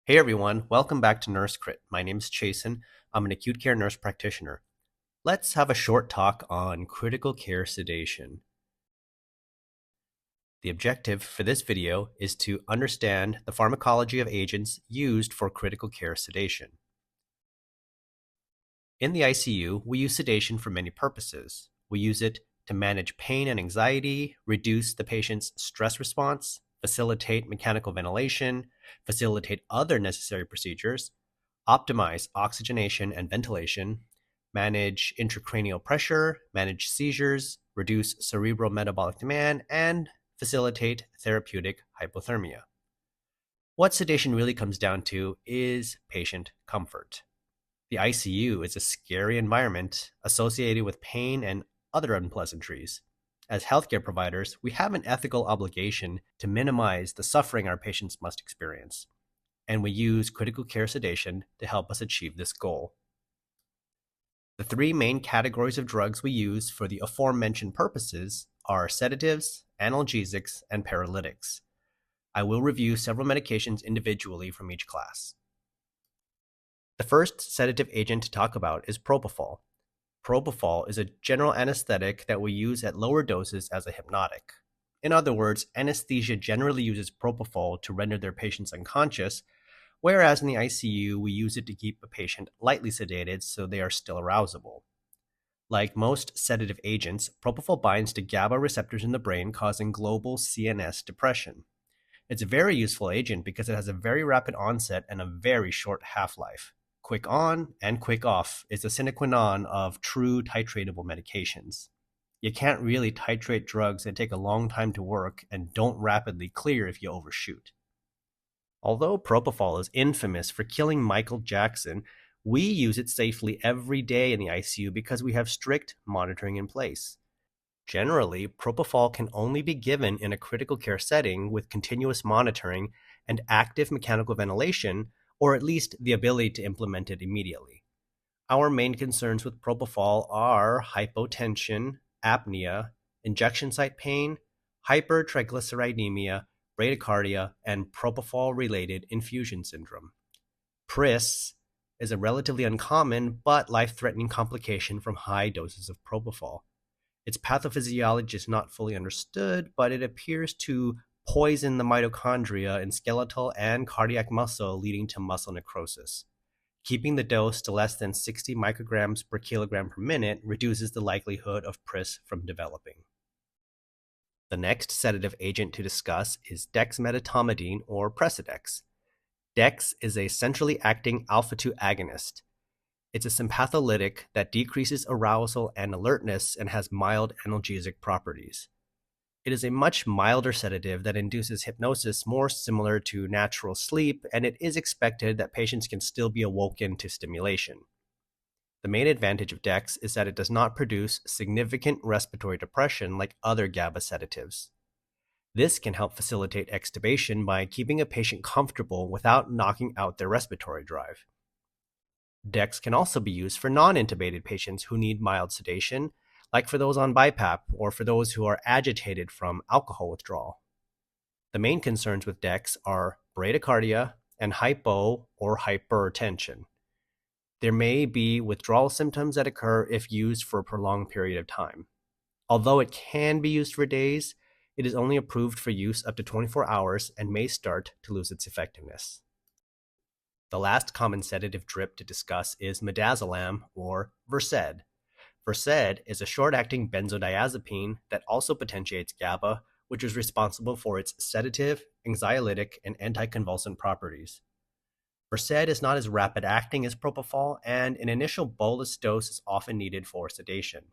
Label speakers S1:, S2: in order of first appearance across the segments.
S1: Hey everyone, welcome back to Nurse Crit. My name is Chasen. I'm an acute care nurse practitioner. Let's have a short talk on critical care sedation. The objective for this video is to understand the pharmacology of agents used for critical care sedation. In the ICU, we use sedation for many purposes. We use it to manage pain and anxiety, reduce the patient's stress response, facilitate mechanical ventilation, facilitate other necessary procedures, optimize oxygenation and ventilation, manage intracranial pressure, manage seizures, reduce cerebral metabolic demand, and facilitate therapeutic hypothermia. What sedation really comes down to is patient comfort. The ICU is a scary environment associated with pain and other unpleasantries. As healthcare providers, we have an ethical obligation to minimize the suffering our patients must experience, and we use critical care sedation to help us achieve this goal. The three main categories of drugs we use for the aforementioned purposes are sedatives, analgesics, and paralytics. I will review several medications individually from each class. The first sedative agent to talk about is Propofol. Propofol is a general anesthetic that we use at lower doses as a hypnotic. In other words, anesthesia generally uses Propofol to render their patients unconscious, whereas in the ICU, we use it to keep a patient lightly sedated so they are still arousable. Like most sedative agents, Propofol binds to GABA receptors in the brain, causing global CNS depression. It's a very useful agent because it has a very rapid onset and a very short half-life. Quick on and quick off is the sine qua non of true titratable medications. You can't really titrate drugs that take a long time to work and don't rapidly clear if you overshoot. Although Propofol is infamous for killing Michael Jackson, we use it safely every day in the ICU because we have strict monitoring in place. Generally, Propofol can only be given in a critical care setting with continuous monitoring and active mechanical ventilation, or at least the ability to implement it immediately. Our main concerns with Propofol are hypotension, apnea, injection site pain, hypertriglyceridemia, bradycardia, and Propofol-related infusion syndrome. PRIS is a relatively uncommon but life-threatening complication from high doses of Propofol. Its pathophysiology is not fully understood, but it appears to poison the mitochondria in skeletal and cardiac muscle, leading to muscle necrosis. Keeping the dose to less than 60 micrograms per kilogram per minute reduces the likelihood of PRIS from developing. The next sedative agent to discuss is Dexmedetomidine or Precedex. Dex is a centrally acting alpha-2 agonist. It's a sympatholytic that decreases arousal and alertness and has mild analgesic properties. It is a much milder sedative that induces hypnosis more similar to natural sleep, and it is expected that patients can still be awoken to stimulation. The main advantage of Dex is that it does not produce significant respiratory depression like other GABA sedatives. This can help facilitate extubation by keeping a patient comfortable without knocking out their respiratory drive. Dex can also be used for non-intubated patients who need mild sedation, like for those on BiPAP or for those who are agitated from alcohol withdrawal. The main concerns with Dex are bradycardia and hypo or hypertension. There may be withdrawal symptoms that occur if used for a prolonged period of time. Although it can be used for days, it is only approved for use up to 24 hours and may start to lose its effectiveness. The last common sedative drip to discuss is Midazolam or Versed. Versed is a short-acting benzodiazepine that also potentiates GABA, which is responsible for its sedative, anxiolytic, and anticonvulsant properties. Versed is not as rapid-acting as Propofol, and an initial bolus dose is often needed for sedation.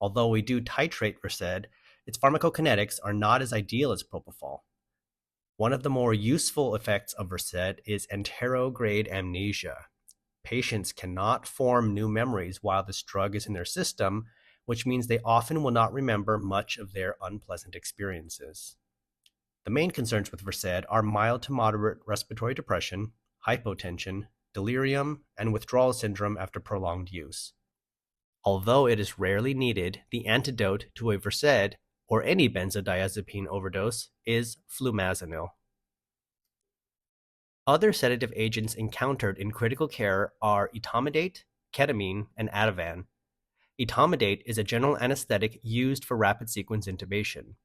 S1: Although we do titrate Versed, its pharmacokinetics are not as ideal as Propofol. One of the more useful effects of Versed is enterograde amnesia. Patients cannot form new memories while this drug is in their system, which means they often will not remember much of their unpleasant experiences. The main concerns with Versed are mild to moderate respiratory depression, hypotension, delirium, and withdrawal syndrome after prolonged use. Although it is rarely needed, the antidote to a Versed or any benzodiazepine overdose is flumazenil. Other sedative agents encountered in critical care are etomidate, ketamine, and Ativan. Etomidate is a general anesthetic used for rapid sequence intubation.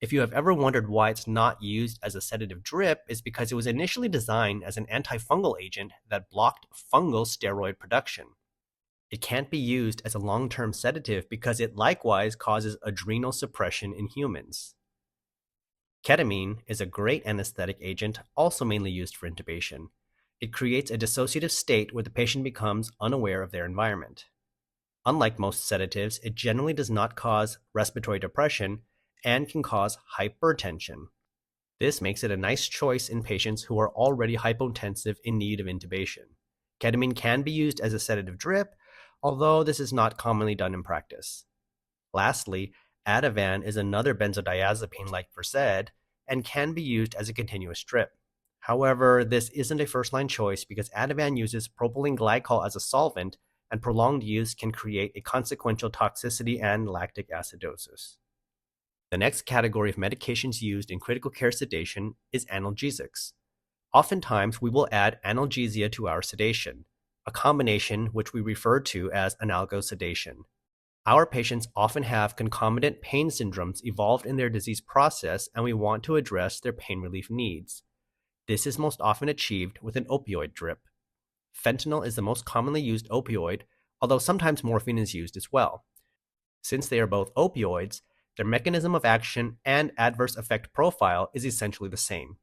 S1: If you have ever wondered why it's not used as a sedative drip, it's because it was initially designed as an antifungal agent that blocked fungal steroid production. It can't be used as a long-term sedative because it likewise causes adrenal suppression in humans. Ketamine is a great anesthetic agent, also mainly used for intubation. It creates a dissociative state where the patient becomes unaware of their environment. Unlike most sedatives, it generally does not cause respiratory depression and can cause hypertension. This makes it a nice choice in patients who are already hypotensive in need of intubation. Ketamine can be used as a sedative drip, although this is not commonly done in practice. Lastly, Ativan is another benzodiazepine like Versed and can be used as a continuous drip. However, this isn't a first-line choice because Ativan uses propylene glycol as a solvent, and prolonged use can create a consequential toxicity and lactic acidosis. The next category of medications used in critical care sedation is analgesics. Oftentimes, we will add analgesia to our sedation, a combination which we refer to as analgosedation. Our patients often have concomitant pain syndromes evolved in their disease process, and we want to address their pain relief needs. This is most often achieved with an opioid drip. Fentanyl is the most commonly used opioid, although sometimes morphine is used as well. Since they are both opioids, their mechanism of action and adverse effect profile is essentially the same.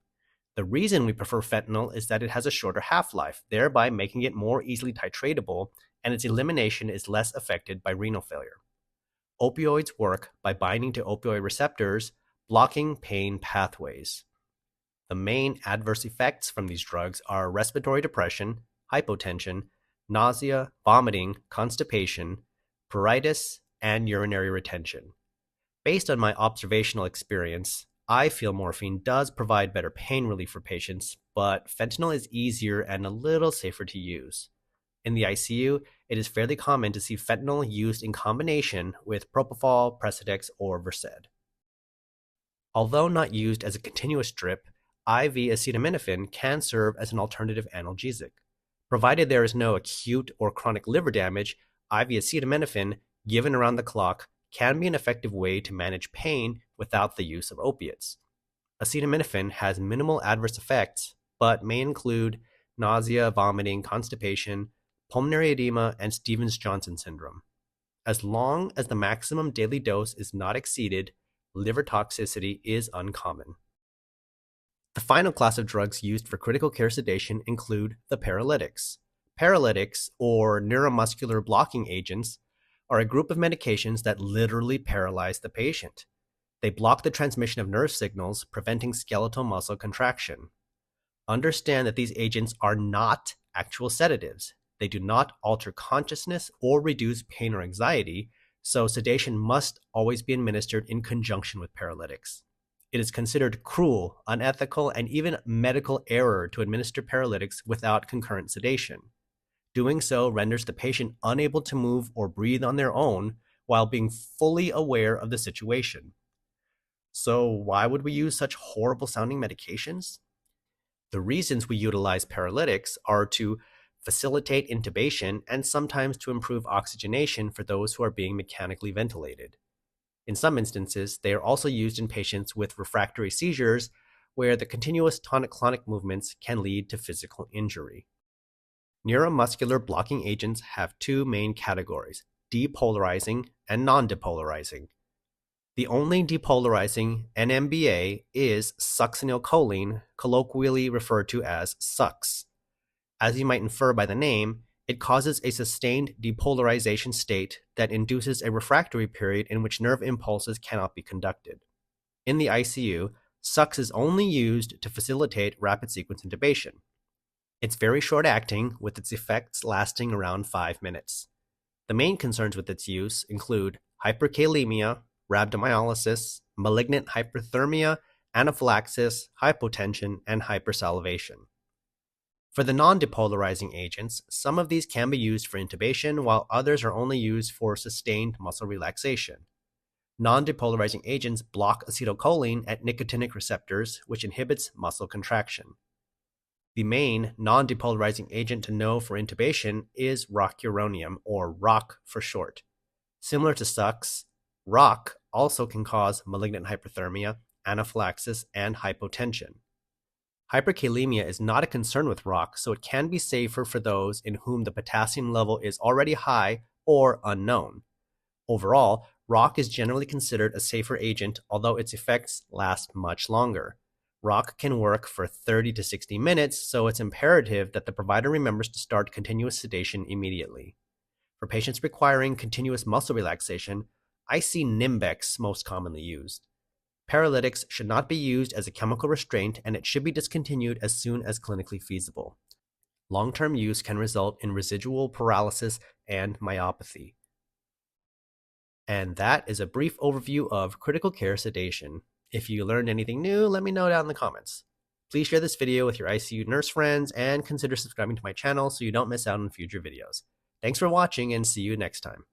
S1: The reason we prefer fentanyl is that it has a shorter half-life, thereby making it more easily titratable, and its elimination is less affected by renal failure. Opioids work by binding to opioid receptors, blocking pain pathways. The main adverse effects from these drugs are respiratory depression, hypotension, nausea, vomiting, constipation, pruritus, and urinary retention. Based on my observational experience, I feel morphine does provide better pain relief for patients, but fentanyl is easier and a little safer to use. In the ICU, it is fairly common to see fentanyl used in combination with Propofol, Precedex, or Versed. Although not used as a continuous drip, IV acetaminophen can serve as an alternative analgesic. Provided there is no acute or chronic liver damage, IV acetaminophen, given around the clock, can be an effective way to manage pain without the use of opiates. Acetaminophen has minimal adverse effects, but may include nausea, vomiting, constipation, pulmonary edema, and Stevens-Johnson syndrome. As long as the maximum daily dose is not exceeded, liver toxicity is uncommon. The final class of drugs used for critical care sedation include the paralytics. Paralytics, or neuromuscular blocking agents, are a group of medications that literally paralyze the patient. They block the transmission of nerve signals, preventing skeletal muscle contraction. Understand that these agents are not actual sedatives. They do not alter consciousness or reduce pain or anxiety, so sedation must always be administered in conjunction with paralytics. It is considered cruel, unethical, and even medical error to administer paralytics without concurrent sedation. Doing so renders the patient unable to move or breathe on their own while being fully aware of the situation. So why would we use such horrible sounding medications? The reasons we utilize paralytics are to facilitate intubation and sometimes to improve oxygenation for those who are being mechanically ventilated. In some instances, they are also used in patients with refractory seizures where the continuous tonic-clonic movements can lead to physical injury. Neuromuscular blocking agents have two main categories, depolarizing and non-depolarizing. The only depolarizing NMBA is succinylcholine, colloquially referred to as SUX. As you might infer by the name, it causes a sustained depolarization state that induces a refractory period in which nerve impulses cannot be conducted. In the ICU, SUX is only used to facilitate rapid sequence intubation. It's very short-acting, with its effects lasting around 5 minutes. The main concerns with its use include hyperkalemia, rhabdomyolysis, malignant hyperthermia, anaphylaxis, hypotension, and hypersalivation. For the non-depolarizing agents, some of these can be used for intubation, while others are only used for sustained muscle relaxation. Non-depolarizing agents block acetylcholine at nicotinic receptors, which inhibits muscle contraction. The main non-depolarizing agent to know for intubation is rocuronium, or ROC for short. Similar to SUX, ROC also can cause malignant hyperthermia, anaphylaxis, and hypotension. Hyperkalemia is not a concern with ROC, so it can be safer for those in whom the potassium level is already high or unknown. Overall, ROC is generally considered a safer agent, although its effects last much longer. ROC can work for 30 to 60 minutes, so it's imperative that the provider remembers to start continuous sedation immediately. For patients requiring continuous muscle relaxation, I see Nimbex most commonly used. Paralytics should not be used as a chemical restraint, and it should be discontinued as soon as clinically feasible. Long-term use can result in residual paralysis and myopathy. And that is a brief overview of critical care sedation. If you learned anything new, let me know down in the comments. Please share this video with your ICU nurse friends and consider subscribing to my channel so you don't miss out on future videos. Thanks for watching and see you next time.